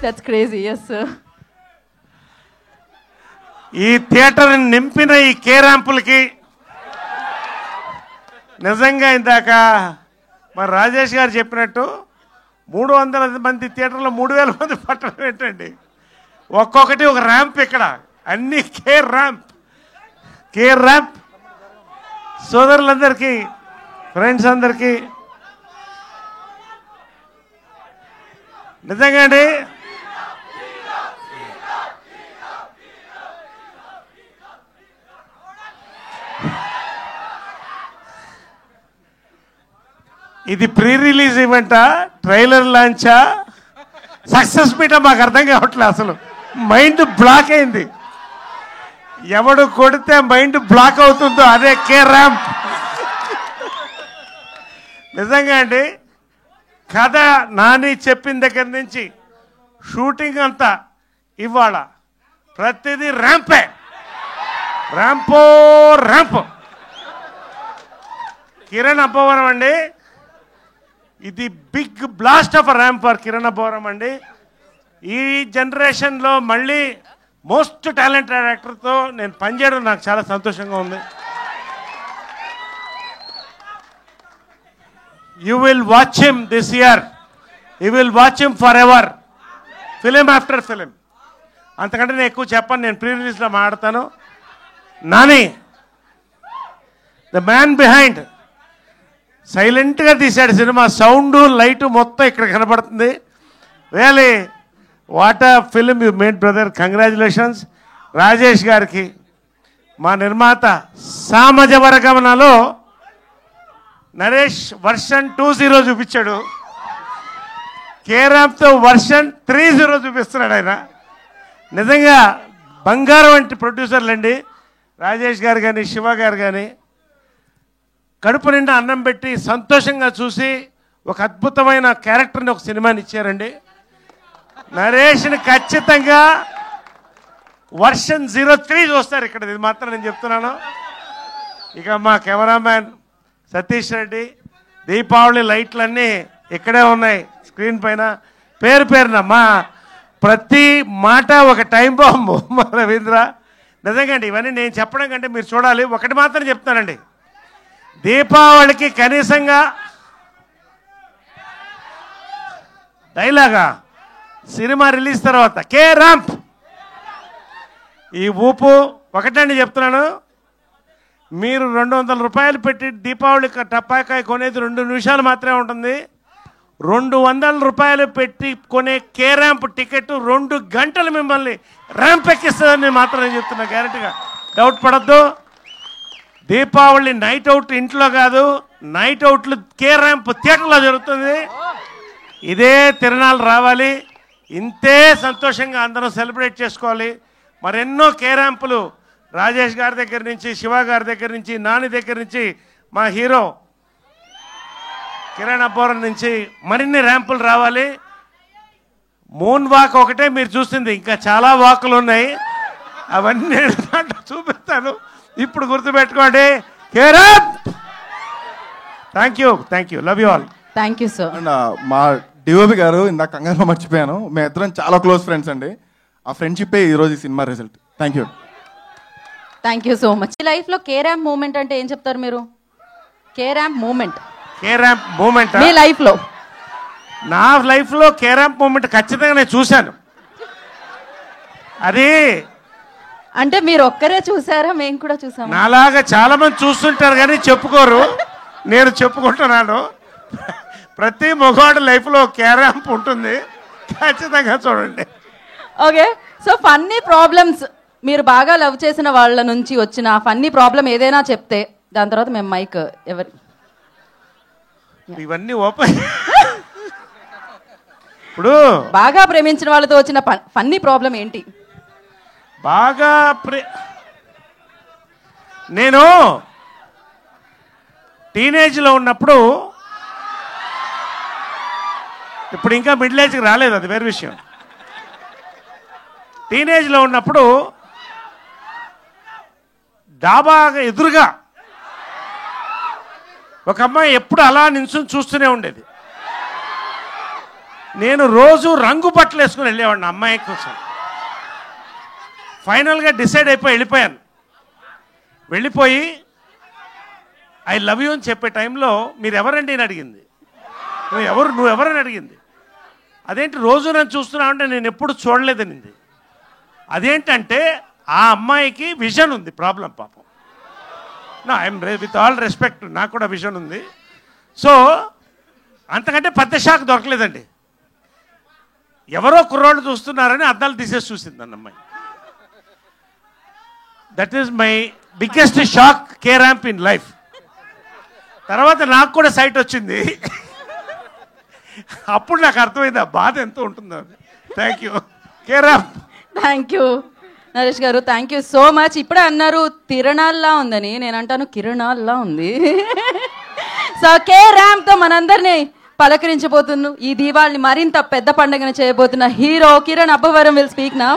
That's crazy, yes sir. ఈ theatre నింపిన ఈ కే ర్యాంపులకి నిజంగా ఇందాక మరి రాజేష్ గారు చెప్పినట్టు 300 మంది థియేటర్లో 3000 మంది పట్టడం ఏంటండి? ఒక్కొక్కటి ఒక ర్యాంప్ ఇక్కడ, అన్ని కే ర్యాంప్. సోదరులందరికీ, ఫ్రెండ్స్ అందరికీ నిజంగా అండి ఇది pre release ఈవెంటా, trailer లాంచా, success meetha మాకు అర్థం కావట్లేదు. అసలు మైండ్ బ్లాక్ అయింది. ఎవడు కొడితే మైండ్ బ్లాక్ అవుతుందో అదే కే ర్యాంప్. నిజంగా అండి, కథ నాని చెప్పిన దగ్గర నుంచి షూటింగ్ అంతా ఇవాళ ప్రతిదీ ర్యాంపే, ర్యాంప్. కిరణ్ అబ్బవరం అండి, ఇది big blast of ramp for Kiran Abbavaram అండి. ఈ జనరేషన్లో మళ్ళీ మోస్ట్ టాలెంటెడ్ యాక్టర్తో నేను పనిచేయడం నాకు చాలా సంతోషంగా ఉంది. You will watch him this year, you will watch him for ever, film after film. అంతకంటే నేను ఎక్కువ చెప్పను, నేను ప్రీ రిలీజ్లో మాట్లాడతాను. నాని ద మ్యాన్ బిహైండ్ సైలెంట్గా తీశాడు సినిమా. సౌండ్ లైట్ మొత్తం ఇక్కడ కనబడుతుంది. Really what a film you made brother, congratulations. Rajesh గారికి మా నిర్మాత సామజ వర్గమనలో నరేష్ వర్షన్ 2.0 చూపించాడు, కే ర్యాంప్తో వర్షన్ 3.0 చూపిస్తున్నాడు ఆయన. నిజంగా బంగారం వంటి ప్రొడ్యూసర్లండి రాజేష్ గారు కానీ శివ గారు కానీ. కడుపు నిండా అన్నం పెట్టి సంతోషంగా చూసి ఒక అద్భుతమైన క్యారెక్టర్ని, ఒక సినిమాని ఇచ్చారండి. నరేష్ని ఖచ్చితంగా వర్షన్ 03 చూస్తారు ఇక్కడ, ఇది మాత్రం నేను చెప్తున్నాను. ఇక మా కెమెరామ్యాన్ సతీష్ రెడ్డి, దీపావళి లైట్లన్నీ ఇక్కడే ఉన్నాయి స్క్రీన్ పైన, పేరున మా ప్రతి మాట ఒక టైం బాంబు మా రవీంద్ర. నిజంగా అండి, ఇవన్నీ నేను చెప్పడం కంటే మీరు చూడాలి. ఒకటి మాత్రం చెప్తానండి, దీపావళికి కనీసంగా డైలాగా సినిమా రిలీజ్ తర్వాత కే ర్యాంప్ ఈ ఊపు ఒకటండి చెప్తున్నాను. మీరు 200 రూపాయలు పెట్టి దీపావళి టపాకాయ కొనేది 2 నిమిషాలు మాత్రమే ఉంటుంది. 200 రూపాయలు పెట్టి కొనే కే ర్యాంప్ టికెట్ 2 గంటలు మిమ్మల్ని ర్యాంప్ ఎక్కిస్తుందని మాత్రం నేను చెప్తున్నా, గ్యారెంటీగా, డౌట్ పడద్దు. దీపావళి నైట్ అవుట్ ఇంట్లో కాదు, నైట్ అవుట్లు కే ర్యాంప్ థియేటర్లో జరుగుతుంది. ఇదే తిరణాలు రావాలి, ఇంతే సంతోషంగా అందరం సెలబ్రేట్ చేసుకోవాలి. మరెన్నో కే ర్యాంపులు రాజేష్ గారి దగ్గర నుంచి, శివ గారి దగ్గర నుంచి, నాని దగ్గర నుంచి, మా హీరో కిరణ్ అబ్బవరం నుంచి మరిన్ని ర్యాంపులు రావాలి. మూన్ వాక్ ఒకటే మీరు చూస్తుంది, ఇంకా చాలా వాకులు ఉన్నాయి, అవన్నీ చూపిస్తాను. ఇప్పుడు గుర్తుపెట్టుకోండి, K ramp. Thank you, love you all. Thank you sir. And మా డిఓపి గారు ఇందాక కంగారులో మర్చిపోయాను, మేమిద్దరం చాలా క్లోజ్ ఫ్రెండ్స్ అండి. ఆ ఫ్రెండ్షిప్పే ఈరోజు ఈ cinema result. Thank you so much. ఈ లైఫ్లో కే ర్యాంప్ మూమెంట్ అంటే ఏం చెప్తారు మీరు? కే ర్యాంప్ మూమెంట్ మీ లైఫ్లో? నా లైఫ్లో కే ర్యాంప్ మూమెంట్ ఖచ్చితంగా నేను చూశాను. అది అంటే మీరు ఒక్కరే చూసారా? మేము కూడా చూసాము. నాలాగా చాలా మంది చూస్తుంటారు కానీ చెప్పుకోరు, నేను చెప్పుకుంటున్నాను. ప్రతి మగవాడి లైఫ్లో కే ర్యాంప్ ఉంటుంది, ఖచ్చితంగా చూడండి. ఓకే, సో ఫన్నీ ప్రాబ్లమ్స్, మీరు బాగా లవ్ చేసిన వాళ్ళ నుంచి వచ్చిన ఫన్నీ ప్రాబ్లం ఏదైనా చెప్తే దాని తర్వాత మేము మైక్ ఎవరు ఇవన్నీ ఓపెన్. ఇప్పుడు బాగా ప్రేమించిన వాళ్ళతో వచ్చిన ఫన్నీ ప్రాబ్లం ఏంటి? బాగా నేను టీనేజ్లో ఉన్నప్పుడు, ఇప్పుడు ఇంకా మిడిల్ ఏజ్కి రాలేదు, అది వేరే విషయం. టీనేజ్లో ఉన్నప్పుడు డాబా ఎదురుగా ఒక అమ్మాయి ఎప్పుడు అలా నిల్చుని చూస్తూనే ఉండేది. నేను రోజు రంగు బట్టలు వేసుకుని వెళ్ళేవాడిని అమ్మాయి కోసం. ఫైనల్గా డిసైడ్ అయిపోయి వెళ్ళిపోయాను. వెళ్ళిపోయి ఐ లవ్ యూ అని చెప్పే టైంలో మీరు ఎవరండి అని అడిగింది. నువ్వు ఎవరని అడిగింది. అదేంటి రోజు నన్ను చూస్తున్నావు అంటే నేను ఎప్పుడు చూడలేదనింది. అదేంటంటే ఆ అమ్మాయికి విజన్ ఉంది, ప్రాబ్లం పాపం. ఐఎమ్ విత్ ఆల్ రెస్పెక్ట్, నాకు కూడా విజన్ ఉంది. సో అంతకంటే పెద్ద షాక్ దొరకలేదండి. ఎవరో కుర్రోళ్ళు చూస్తున్నారని అద్దాలు తీసేసి చూసింది అన్న అమ్మాయి. That is my biggest shock K ramp in life. తర్వాత నాకు కూడా సైట్ వచ్చింది. అప్పుడు నాకు అర్థమైంది ఆ బాధ ఎంత ఉంటుందో. Thank U K ramp. Thank you Naresh గారు, థ్యాంక్ యూ సో మచ్. ఇప్పుడే అన్నారు తిరణాల్లా ఉందని, నేను అంటాను కిరణాల్లా ఉంది. సో కే ర్యాంప్తో మనందరినీ పలకరించబోతున్నాను. ఈ దీపావళిని మరింత పెద్ద పండుగను చేయబోతున్న hero Kiran Abbavaram will speak now.